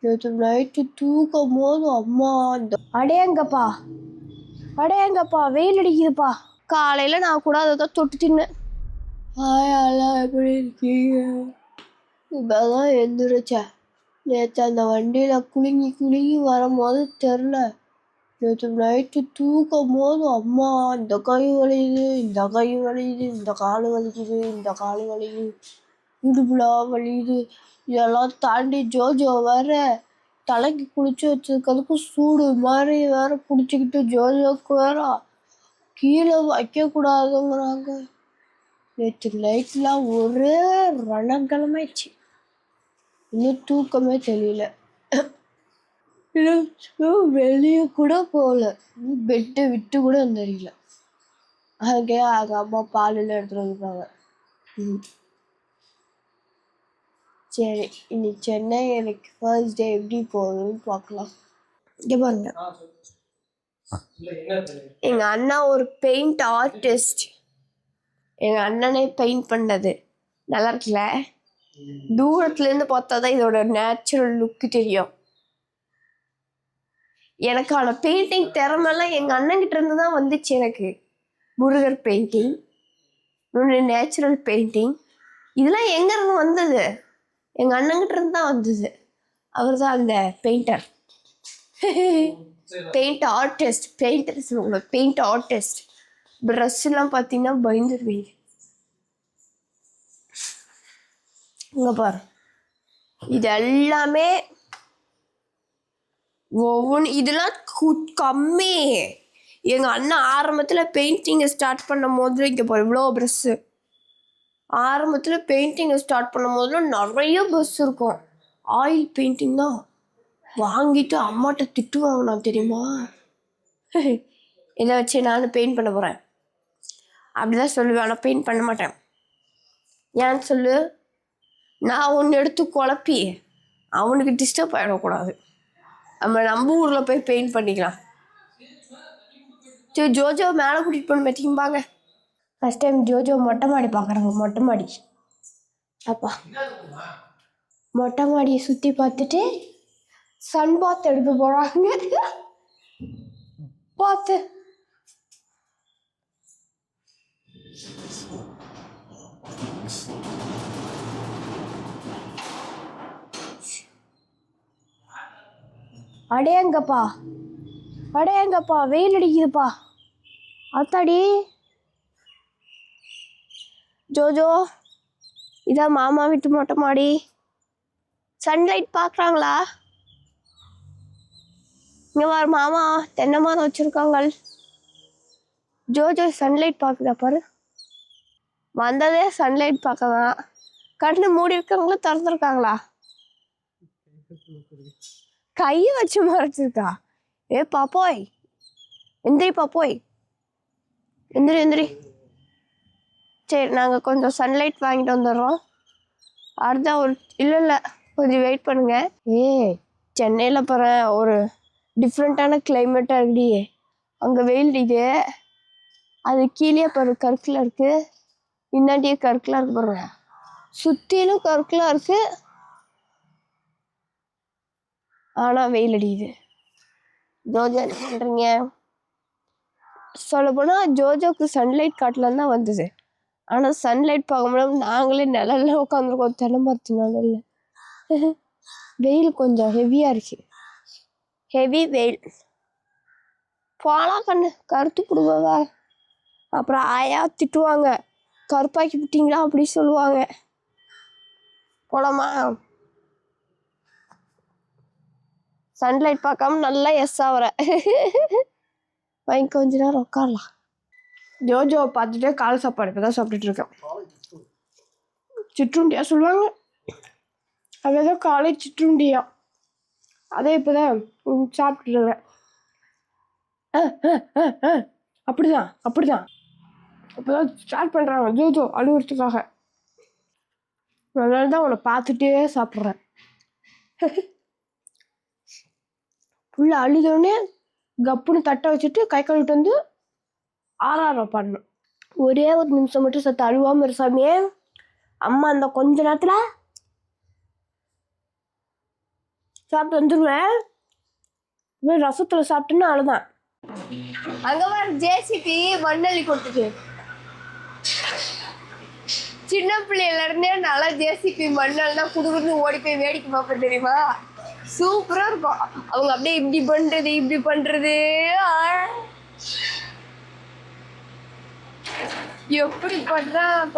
நேற்று நைட்டு தூக்கும் போது அம்மா அடையங்கப்பா வெயில் அடிக்குதுப்பா. காலையில் நான் கூட அதை தான் தொட்டு தின்னேன். எல்லாம் எப்படி இருக்கீங்க? இப்போதான் எந்திரிச்சேன். நேற்று அந்த வண்டியில் குலுங்கி வரும்போது தெரில. நேற்று நைட்டு தூக்கும் போது அம்மா இந்த கை வலியுது, இந்த கை வலியுது, இந்த கால் வலிக்குது, இந்த கால் வலிக்குது, இடுப்புலாம் வலியுது. இதெல்லாம் தாண்டி ஜோஜோ வேற தலைக்கு குளிச்சு வச்சதுக்கு சூடு மாதிரி வேற பிடிச்சிக்கிட்டு ஜோஜோக்கு வேற கீழே வைக்கக்கூடாதுங்கிறாங்க. நேற்று நைட்லாம் ஒரே ரணக்கிழமைச்சு. இன்னும் தூக்கமே தெரியல. வெளியே கூட போகல. பெட்டை விட்டு கூட தெரியல. அங்கே அம்மா பாலில் எடுத்துட்டு வந்துருப்பாங்க. சரி, இன்னைக்கு சென்னை எனக்கு ஃபர்ஸ்ட் டே எப்படி போகுதுன்னு பார்க்கலாம். இங்கே பாருங்க, எங்கள் அண்ணா ஒரு பெயிண்ட் ஆர்டிஸ்ட். எங்கள் அண்ணனே பெயிண்ட் பண்ணது நல்லா இருக்குல்ல. தூரத்துலேருந்து பார்த்தா தான் இதோட நேச்சுரல் லுக்கு தெரியும். எனக்கான பெயிண்டிங் திறமெல்லாம் எங்கள் அண்ணன்கிட்ட இருந்து தான் வந்துச்சு. எனக்கு முருகர் பெயிண்டிங், நேச்சுரல் பெயிண்டிங், இதெல்லாம் எங்கேருந்து வந்தது? எங்கள் அண்ணன்கிட்ட இருந்து தான் வந்தது. அவர் தான் அந்த painter, paint artist. Paint artist. ப்ரஷ்லாம் பார்த்தீங்கன்னா பயந்துருவீங்க. இங்கே பாரு, இது எல்லாமே ஒவ்வொன்று. இதெல்லாம் கம்மி. எங்கள் அண்ணன் ஆரம்பத்தில் பெயிண்டிங்கை ஸ்டார்ட் பண்ணும் போது இங்கே பாரு இவ்வளோ ப்ரஷ்ஷு. ஆரம்பத்தில் பெயிண்டிங்கை ஸ்டார்ட் பண்ணும் போதுலாம் நிறைய ப்ரஷ் இருக்கும். ஆயில் பெயிண்டிங் தான் வாங்கிட்டு அம்மாட்ட திட்டு வாங்கினான் தெரியுமா? இதை வச்சு நான் பெயிண்ட் பண்ண போகிறேன் அப்படிதான் சொல்லுவேன். ஆனால் பெயிண்ட் பண்ண மாட்டேன். ஏன்னு சொல்லு, நான் ஒன்று எடுத்து குழப்பி அவனுக்கு டிஸ்டர்ப் ஆகிடக்கூடாது. நம்ம ஊரில் போய் பெயிண்ட் பண்ணிக்கலாம். சரி, ஜோஜோ மேலே கூட்டிகிட்டு போகணும் மெத்திக்கும்பாங்க. ஃபஸ்ட் டைம் ஜோஜோ மொட்டை மாடி பார்க்குறாங்க. மொட்டை மாடி அப்பா மொட்டை மாடியை சுற்றி பார்த்துட்டு சன் பாத் எடுத்து போகிறாங்க. பார்த்து அடையங்கப்பா வெயில் அடிக்குதுப்பா. அத்தாடி ஜோஜோ, இதான் மாமா வீட்டு மொட்டை மாடி. சன்லைட் பார்க்குறாங்களா? இங்கே வர மாமா தென்னை மரம் வச்சுருக்காங்க. ஜோஜோ சன்லைட் பார்க்குதா பாரு. வந்ததே சன்லைட் பார்க்க தான். கண்ணு மூடி இருக்காங்களா திறந்துருக்காங்களா? கையை வச்சு மறைச்சிருக்கா. ஏ பாப்போய், எந்திரி பாப்போய், எந்திரி. சரி, நாங்கள் கொஞ்சம் சன்லைட் வாங்கிட்டு வந்துடுறோம். அடுத்த இல்லை கொஞ்சம் வெயிட் பண்ணுங்க. சென்னையில் போகிற ஒரு டிஃப்ரெண்ட்டான கிளைமேட்டாக இருக்குடி. அங்கே வெயில் அடிக்குது, அது கீழே பாரு கற்களாக இருக்குது, இன்னாட்டியே கற்களாக இருக்கு பாருங்க. சுற்றிலும் கற்களாக இருக்குது, ஆனால் வெயில் அடிக்குது. ஜோஜோ என்ன பண்ணுறீங்க? சொல்லப்போனால் ஜோஜோக்கு சன்லைட் காட்டில் தான் வந்தது. ஆனால் சன்லைட் பார்க்க முடியாமல் நாங்களே நிழல்ல உட்காந்துருக்கோம். தென்னை மரத்து நிழல்ல. வெயில் கொஞ்சம் ஹெவியாக இருக்கு. ஹெவி வெயில். போலாம் கண்ணு, கருத்து கொடுவாங்க. அப்புறம் ஆயா திட்டுவாங்க, கருப்பாக்கி விட்டீங்களா அப்படி சொல்லுவாங்க. போலாமா? சன்லைட் பார்க்காம நல்லா எஸ் ஆகிற வாங்கி கொஞ்ச நேரம் உட்காரலாம். ஜோஜோவை பார்த்துட்டே காலை சாப்பாடு இப்போ தான் சாப்பிட்டுட்டு இருக்கேன். சிற்றுண்டியா சொல்லுவாங்க, அது ஏதோ காலை சிற்றுண்டியா, அதே இப்போ தான் சாப்பிட்டுட்டு இருக்கேன். அப்படிதான் இப்போதான் ஸ்டார்ட் பண்ணுறாங்க ஜோஜோ அழுகுறதுக்காக. அதனால தான் உன்னை பார்த்துட்டே சாப்பிட்றேன். ஃபுல்லாக அழுதோடனே கப்புன்னு தட்டை வச்சுட்டு கை கழுவிட்டு வந்து ஆறாரம் பண்ணணும். ஒரே ஒரு நிமிஷம் மட்டும் சத்து அழுவாமல் இருசாமியே. அம்மா அந்த கொஞ்ச நேரத்தில் சாப்பிட்டு வந்துடுவேன். ரசத்தில் சாப்பிட்டுன்னு அழுதான். அங்கே வர ஜேசிபி மண்ணள்ளி கொடுத்துட்டு சின்ன பிள்ளையில இருந்தே நல்லா ஜேசிபி மண்ணல்னா குடுகுடுன்னு ஓடி போய் வேடிக்கை பார்ப்பேன் தெரியுமா? சூப்பரா இருக்கும். அவங்க அப்படியே இப்படி பண்றது எப்படி பண்றான்.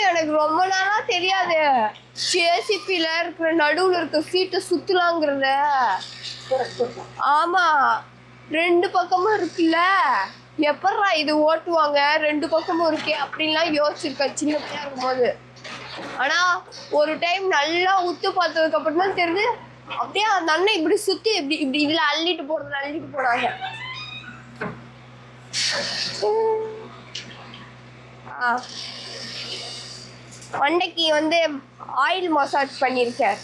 எனக்கு ரொம்ப நாளா தெரியாது ஜேசிபில இருக்கிற நடுவுல இருக்க சீட்டை சுத்தலாங்கிறத. ஆமா, 2 பக்கமும் இருக்குல்ல, எப்படா இது ஓட்டுவாங்க 2 பக்கமும் இருக்கே அப்படின்லாம் யோசிச்சிருக்கேன் சின்ன பிள்ளையா இருக்கும்போது. ஆனா ஒரு டைம் நல்லா உத்து பார்த்ததுக்கு அப்புறம் தான் தெரியுது, அப்படியே அந்த அண்ணன் இப்படி சுத்தி இப்படி இதுல அள்ளிட்டு போனாங்க. மண்டைக்கு ஆயில் மசாஜ் பண்ணியிருக்கேன்.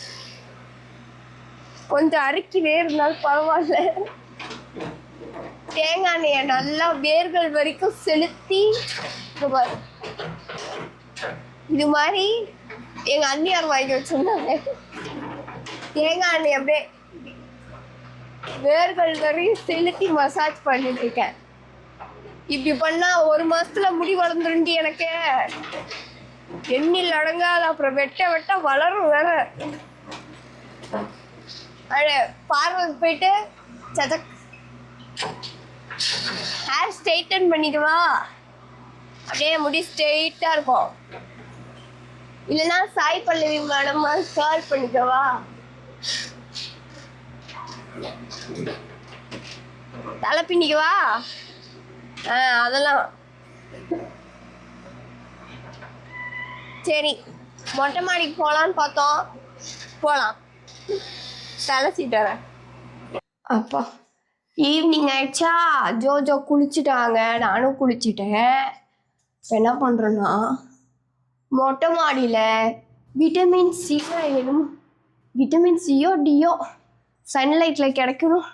கொஞ்சம் அறுக்கிலே இருந்தாலும் பரவாயில்ல. தேங்காய் எண்ணெயை நல்லா வேர்கள் வரைக்கும் செலுத்தி இது மாதிரி எங்க அண்ணியார் வாங்கி வச்சிருந்தாங்க. தேங்காய் எண்ணெய் அப்படியே வேர்கள் வரையும் செலுத்தி மசாஜ் பண்ணிட்டு இருக்கேன். இப்படி பண்ணா 1 மாசத்துல முடி வளர்ந்துருண்டி எனக்கு. எண்ணில் அடங்காது. அப்புறம் வெட்ட வளரும் வேற. பார்லருக்கு போயிட்டு சதக் ஹேர் ஸ்ட்ரைட்டன் பண்ணிடுவா, அப்படியே முடி ஸ்ட்ரெயிட்டா இருக்கும். இல்லைன்னா சாய் பல்லவி மேடம் கால் பண்ணிக்கவா, தலை பின்னிக்கவா. அதெல்லாம் சரி. மொட்டை மாடிக்கு போகலான்னு பார்த்தோம், போகலாம். தலை சீட்டுறேன். அப்பா ஈவினிங் ஆயிடுச்சா, ஜோஜோ குளிச்சுட்டாங்க, நானும் குளிச்சுட்டேன். இப்போ என்ன பண்ணுறோன்னா, மொட்டை மாடியில் விட்டமின் சி வேணும். விட்டமின் சியோ டியோ சன்லைட்டில் கிடைக்கணும்.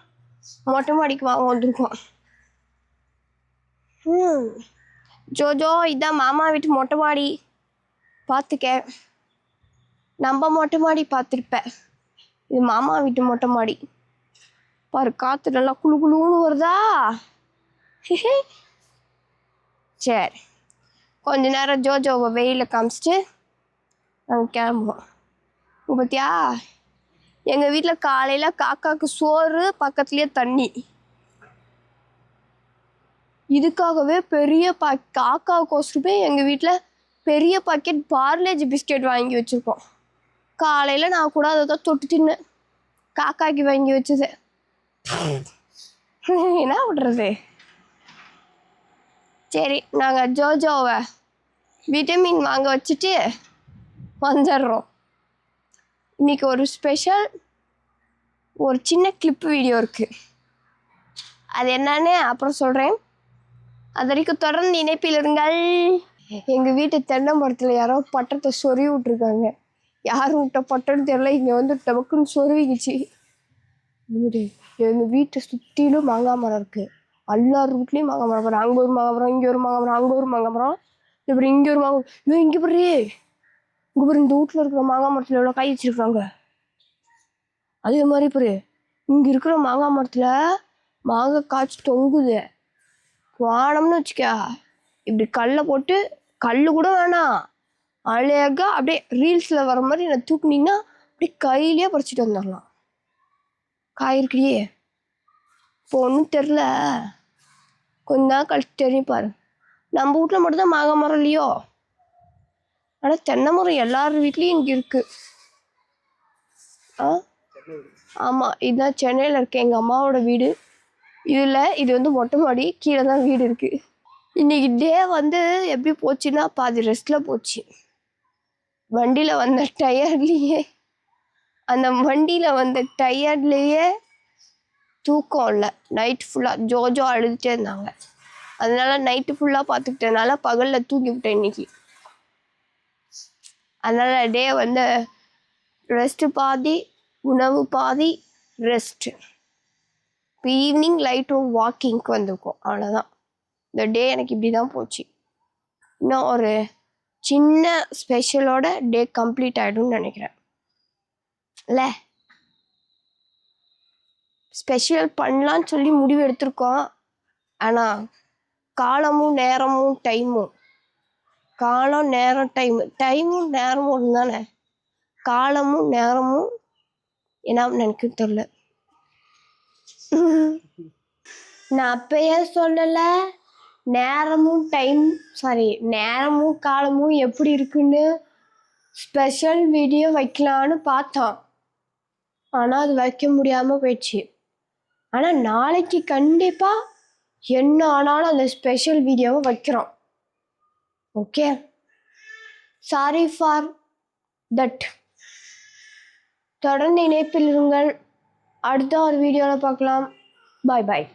மொட்டை மாடிக்கு வாங்க வந்திருக்கோம். ஜோஜோ இதான் மாமா வீட்டு மொட்டை மாடி, பார்த்துக்க. நம்ம மொட்டை மாடி பார்த்துருப்பேன், இது மாமா வீட்டு மொட்டை மாடி. பாரு, காற்று நல்லா குழு குழுன்னு வருதா. சரி, கொஞ்ச நேரம் ஜோஜோவை வெயிலில் காமிச்சிட்டு நாங்கள் கிளம்புவோம். பார்த்தியா, எங்கள் வீட்டில் காலையில் காக்காவுக்கு சோறு, பக்கத்துலேயே தண்ணி. இதுக்காகவே பெரிய காக்காவுக்கோசரமே எங்கள் வீட்டில் பெரிய பாக்கெட் பார்லேஜ் பிஸ்கெட் வாங்கி வச்சுருக்கோம். காலையில் நான் கூட அதை தான் தொட்டு தின்னேன், காக்காய்க்கு வாங்கி வச்சது. என்ன பண்ணுறது. சரி, நாங்கள் ஜோஜோவை விட்டமின் வாங்க வச்சுட்டு வந்துடுறோம். இன்னைக்கு ஒரு ஸ்பெஷல், ஒரு சின்ன கிளிப் வீடியோ இருக்குது. அது என்னன்னு அப்புறம் சொல்கிறேன். அது வரைக்கும் தொடர்ந்து இணைப்பில் இருங்கள். எங்கள் வீட்டு தென்னை மரத்தில் யாரோ பட்டத்தை சொருவி விட்ருக்காங்க. யார் விட்ட பட்டன்னு தெரியல, இங்கே டபக்குன்னு சொருவிக்குச்சு. எங்கள் வீட்டை சுற்றிலும் மாங்காய் மரம் இருக்குது. எல்லார் வீட்லேயும் மாங்காய் மரம் பாரு. அங்கே ஒரு மாங்காய் மரம், இங்கே ஒரு மாங்காய் மரம், அங்கே ஒரு மாங்காய் மரம், இப்படி இங்கே ஒரு மாங்காய். இங்கே பாரு, இங்கே பாரு, இந்த வீட்டில் இருக்கிற மாங்காய் மரத்தில் எவ்வளோ காய் வச்சிருக்காங்க. அதே மாதிரி பாரு, இங்கே இருக்கிற மாங்காய் மரத்தில் மாங்காய் காய்ச்சி தொங்குது. வானம்னு வச்சுக்கா, இப்படி கல்லை போட்டு, கல் கூட வேணாம், அழகா அப்படியே ரீல்ஸில் வர மாதிரி என்னை தூக்குனீங்கன்னா அப்படியே கையிலேயே பறிச்சுட்டு வந்துடலாம். காய் இருக்குடியே, இப்போ ஒன்றும் தெரில, கொஞ்ச நாள் கழிச்சு தெரியும் பாரு. நம்ம வீட்டில் மட்டும்தான் மாங்காய் மரம் இல்லையோ, ஆனால் தென்னை மரம் எல்லார் வீட்லேயும் இங்கே இருக்குது. ஆமாம், இதுதான் சென்னையில் இருக்க எங்கள் அம்மாவோட வீடு. இது மொட்டை மாடி, கீழே தான் வீடு இருக்குது. இன்னைக்கு டே எப்படி போச்சுன்னா பாதி ரெஸ்ட்டில் போச்சு. வண்டியில் வந்த டயர்ட்லேயே தூக்கம் இல்லை. நைட் ஃபுல்லாக ஜோஜோ அழுதுகிட்டே இருந்தாங்க. அதனால நைட்டு ஃபுல்லாக பார்த்துக்கிட்டதுனால பகலில் தூங்கி விட்டேன் இன்னைக்கு. அதனால் டே ரெஸ்ட்டு பாதி, உணவு பாதி, ரெஸ்ட்டு. இப்போ ஈவினிங் லைட்டும் வாக்கிங்க்கு வந்திருக்கோம். அவ்வளோதான், இந்த டே எனக்கு இப்படி தான் போச்சு. இன்னும் ஒரு சின்ன ஸ்பெஷலோட டே கம்ப்ளீட் ஆகிடும்னு நினைக்கிறேன். இல்லை ஸ்பெஷல் பண்ணலான்னு சொல்லி முடிவு எடுத்திருக்கோம். ஆனால் காலமும் நேரமும் டைமும் காலம் நேரம் டைமும் நேரமும் ஒன்று தானே. காலமும் நேரமும் என்ன எனக்கு தெரியல. நான் அப்பயே சொல்லலை நேரமும் காலமும் எப்படி இருக்குன்னு ஸ்பெஷல் வீடியோ வைக்கலான்னு பார்த்தோம். ஆனால் அது வைக்க முடியாமல் போயிடுச்சு. ஆனால் நாளைக்கு கண்டிப்பாக என்ன ஆனாலும் அந்த ஸ்பெஷல் வீடியோவை வைக்கிறோம். Okay, sorry for that. தொடர்ந்து இணைப்பில் இருங்கள். அடுத்த ஒரு வீடியோவில் பார்க்கலாம். பாய் பாய்.